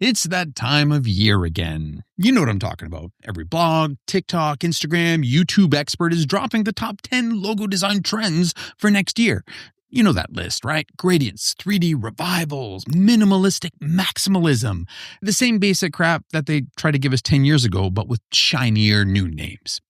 It's that time of year again. You know what I'm talking about. Every blog, TikTok, Instagram, YouTube expert is dropping the top 10 logo design trends for next year. You know that list, right? Gradients, 3D revivals, minimalistic maximalism. The same basic crap that they tried to give us 10 years ago, but with shinier new names.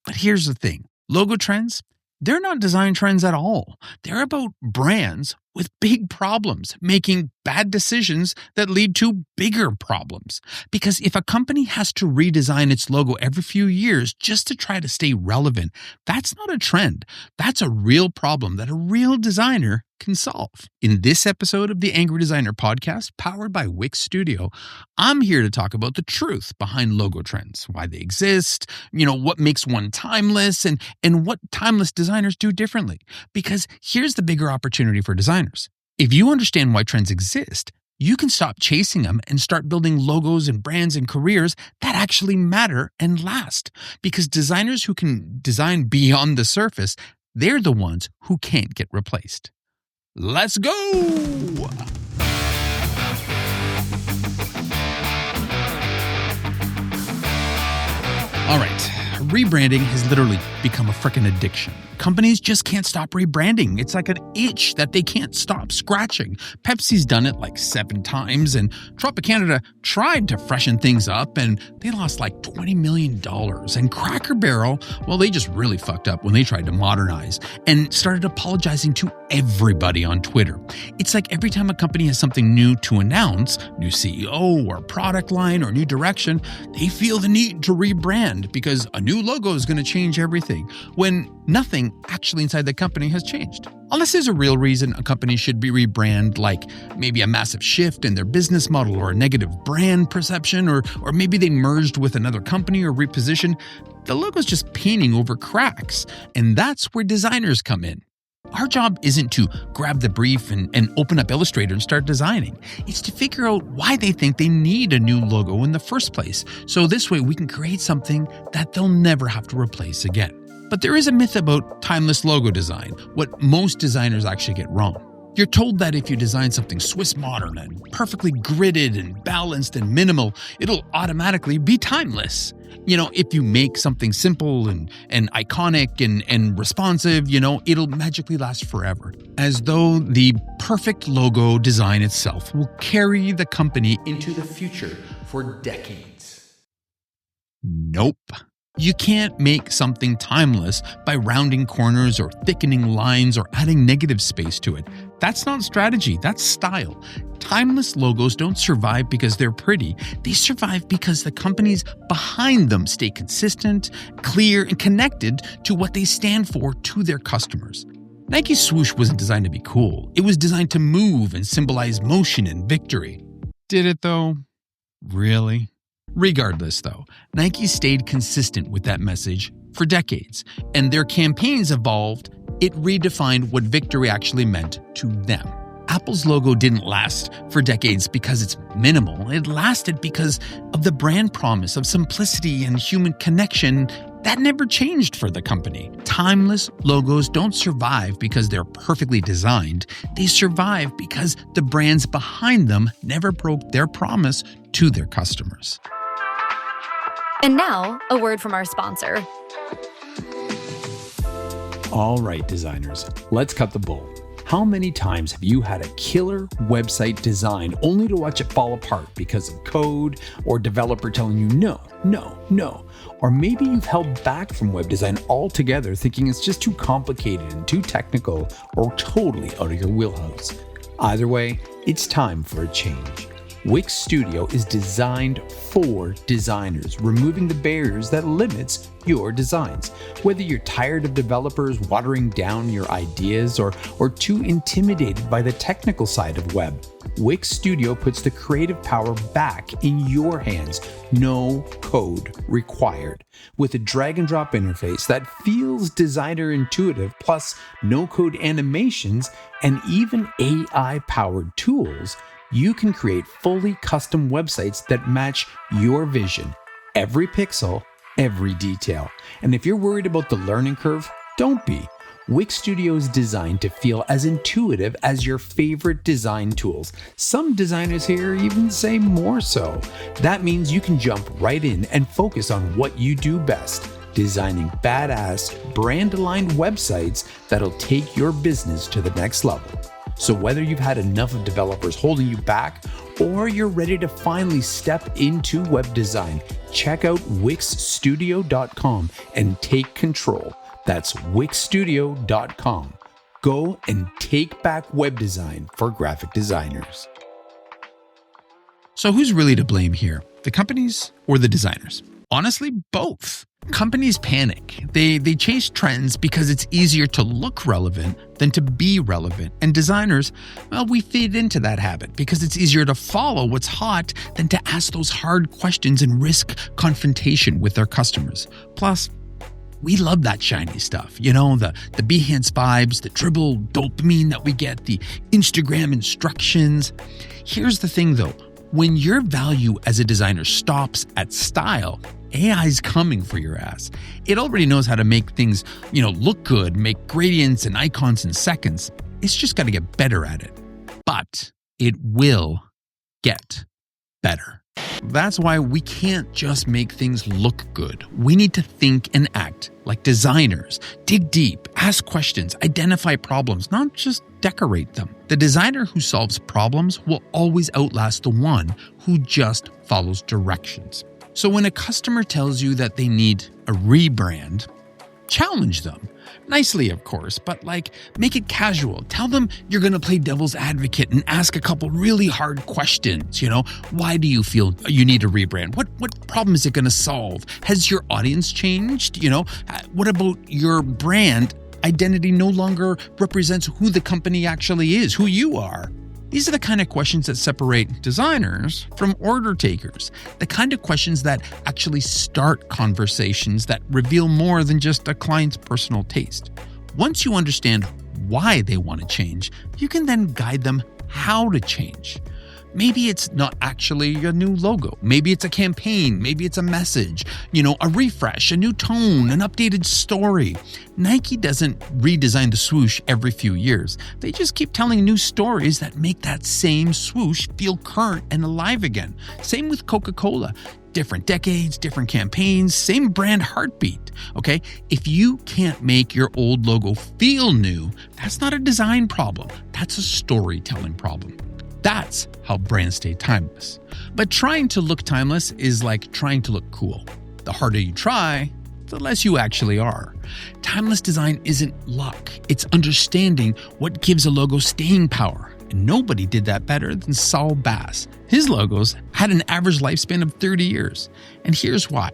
But here's the thing. Logo trends, they're not design trends at all. They're about brands with big problems, making bad decisions that lead to bigger problems. Because if a company has to redesign its logo every few years just to try to stay relevant, that's not a trend. That's a real problem that a real designer can solve. In this episode of the Angry Designer podcast, powered by Wix Studio, I'm here to talk about the truth behind logo trends, why they exist, what makes one timeless, and what timeless designers do differently. Because here's the bigger opportunity for designers. If you understand why trends exist, you can stop chasing them and start building logos and brands and careers that actually matter and last. Because designers who can design beyond the surface, they're the ones who can't get replaced. Let's go! All right, rebranding has literally become a freaking addiction. Companies just can't stop rebranding. It's like an itch that they can't stop scratching. Pepsi's done it like 7 times, and Tropicana tried to freshen things up, and they lost like $20 million. And Cracker Barrel, well, they just really fucked up when they tried to modernize and started apologizing to everybody on Twitter. It's like every time a company has something new to announce, new CEO or product line or new direction, they feel the need to rebrand because a new logo is going to change everything, when nothing actually inside the company has changed. Unless there's a real reason a company should be rebranded, like maybe a massive shift in their business model or a negative brand perception, or maybe they merged with another company or repositioned, the logo's just painting over cracks. And that's where designers come in. Our job isn't to grab the brief and open up Illustrator and start designing. It's to figure out why they think they need a new logo in the first place. So this way we can create something that they'll never have to replace again. But there is a myth about timeless logo design, what most designers actually get wrong. You're told that if you design something Swiss modern and perfectly gridded and balanced and minimal, it'll automatically be timeless. If you make something simple and iconic and responsive, it'll magically last forever. As though the perfect logo design itself will carry the company into the future for decades. Nope. You can't make something timeless by rounding corners or thickening lines or adding negative space to it. That's not strategy, that's style. Timeless logos don't survive because they're pretty. They survive because the companies behind them stay consistent, clear, and connected to what they stand for to their customers. Nike's swoosh wasn't designed to be cool. It was designed to move and symbolize motion and victory. Did it though? Really? Regardless, though, Nike stayed consistent with that message for decades, and their campaigns evolved. It redefined what victory actually meant to them. Apple's logo didn't last for decades because it's minimal. It lasted because of the brand promise of simplicity and human connection that never changed for the company. Timeless logos don't survive because they're perfectly designed. They survive because the brands behind them never broke their promise to their customers. And now, a word from our sponsor. All right, designers, let's cut the bull. How many times have you had a killer website design only to watch it fall apart because of code or developer telling you no? Or maybe you've held back from web design altogether thinking it's just too complicated and too technical or totally out of your wheelhouse. Either way, it's time for a change. Wix Studio is designed for designers, removing the barriers that limits your designs. Whether you're tired of developers watering down your ideas or too intimidated by the technical side of web, Wix Studio puts the creative power back in your hands. No code required. With a drag and drop interface that feels designer intuitive, plus no code animations and even AI powered tools, you can create fully custom websites that match your vision, every pixel, every detail. And if you're worried about the learning curve, don't be. Wix Studio is designed to feel as intuitive as your favorite design tools. Some designers here even say more so. That means you can jump right in and focus on what you do best, designing badass, brand-aligned websites that'll take your business to the next level. So whether you've had enough of developers holding you back, or you're ready to finally step into web design, check out wixstudio.com and take control. That's wixstudio.com. Go and take back web design for graphic designers. So who's really to blame here? The companies or the designers? Honestly, both. Companies panic. They chase trends because it's easier to look relevant than to be relevant. And designers, well, we feed into that habit because it's easier to follow what's hot than to ask those hard questions and risk confrontation with their customers. Plus, we love that shiny stuff. You know, the Behance vibes, the dribble dopamine that we get, the Instagram instructions. Here's the thing though. When your value as a designer stops at style, AI's coming for your ass. It already knows how to make things, look good, make gradients and icons in seconds. It's just got to get better at it. But it will get better. That's why we can't just make things look good. We need to think and act like designers. Dig deep, ask questions, identify problems, not just decorate them. The designer who solves problems will always outlast the one who just follows directions. So when a customer tells you that they need a rebrand, challenge them. Nicely, of course, but make it casual. Tell them you're going to play devil's advocate and ask a couple really hard questions. Why do you feel you need a rebrand? What problem is it going to solve? Has your audience changed? What about your brand identity no longer represents who the company actually is, who you are? These are the kind of questions that separate designers from order takers, the kind of questions that actually start conversations that reveal more than just a client's personal taste. Once you understand why they want to change, you can then guide them how to change. Maybe it's not actually a new logo. Maybe it's a campaign. Maybe it's a message, a refresh, a new tone, an updated story. Nike doesn't redesign the swoosh every few years. They just keep telling new stories that make that same swoosh feel current and alive again. Same with Coca-Cola. Different decades, different campaigns, same brand heartbeat, okay? If you can't make your old logo feel new, that's not a design problem. That's a storytelling problem. That's how brands stay timeless. But trying to look timeless is like trying to look cool. The harder you try, the less you actually are. Timeless design isn't luck. It's understanding what gives a logo staying power. And nobody did that better than Saul Bass. His logos had an average lifespan of 30 years. And here's why.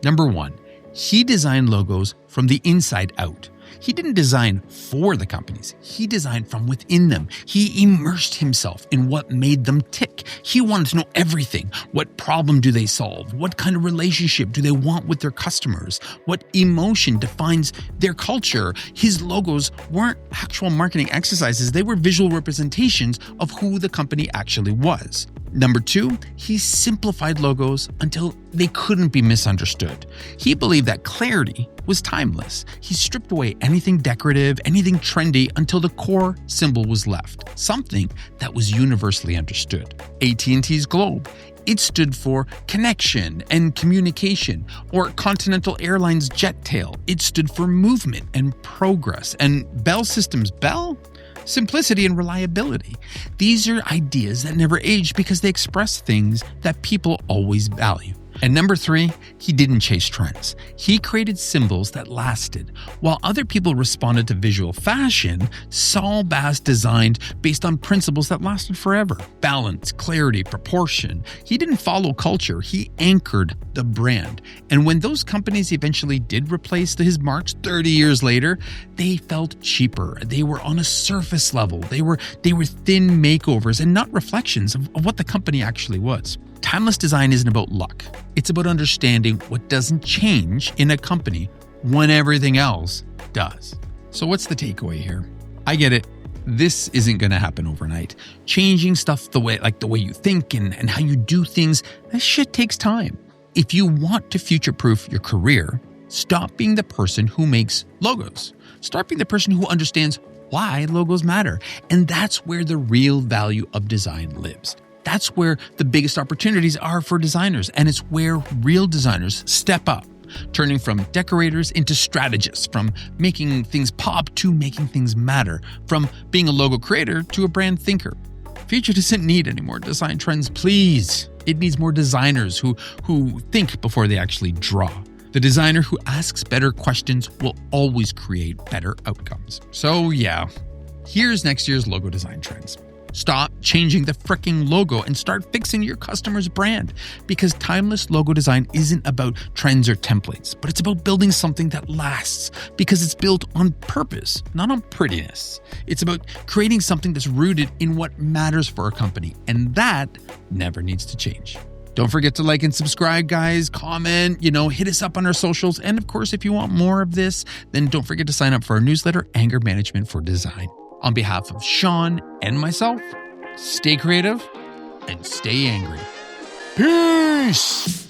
Number one, he designed logos from the inside out. He didn't design for the companies. He designed from within them. He immersed himself in what made them tick. He wanted to know everything. What problem do they solve? What kind of relationship do they want with their customers? What emotion defines their culture? His logos weren't actual marketing exercises. They were visual representations of who the company actually was. Number two, he simplified logos until they couldn't be misunderstood. He believed that clarity was timeless. He stripped away anything decorative, anything trendy until the core symbol was left, something that was universally understood. AT&T's globe. It stood for connection and communication, or Continental Airlines jet tail. It stood for movement and progress. And Bell Systems Bell? Simplicity and reliability. These are ideas that never age because they express things that people always value. And number three, he didn't chase trends. He created symbols that lasted. While other people responded to visual fashion, Saul Bass designed based on principles that lasted forever. Balance, clarity, proportion. He didn't follow culture. He anchored the brand. And when those companies eventually did replace his marks 30 years later, they felt cheaper. They were on a surface level. They were thin makeovers and not reflections of what the company actually was. Timeless design isn't about luck. It's about understanding what doesn't change in a company when everything else does. So what's the takeaway here? I get it. This isn't going to happen overnight. Changing stuff the way you think and how you do things, that shit takes time. If you want to future-proof your career, Stop being the person who makes logos. Start being the person who understands why logos matter. And that's where the real value of design lives. That's where the biggest opportunities are for designers. And it's where real designers step up, turning from decorators into strategists, from making things pop to making things matter, from being a logo creator to a brand thinker. Future doesn't need any more design trends, please. It needs more designers who think before they actually draw. The designer who asks better questions will always create better outcomes. So yeah, here's next year's logo design trends. Stop changing the fricking logo and start fixing your customer's brand. Because timeless logo design isn't about trends or templates, but it's about building something that lasts because it's built on purpose, not on prettiness. It's about creating something that's rooted in what matters for a company, and that never needs to change. Don't forget to like and subscribe, guys. Comment, hit us up on our socials. And of course, if you want more of this, then don't forget to sign up for our newsletter, Anger Management for Design. On behalf of Sean and myself, stay creative and stay angry. Peace!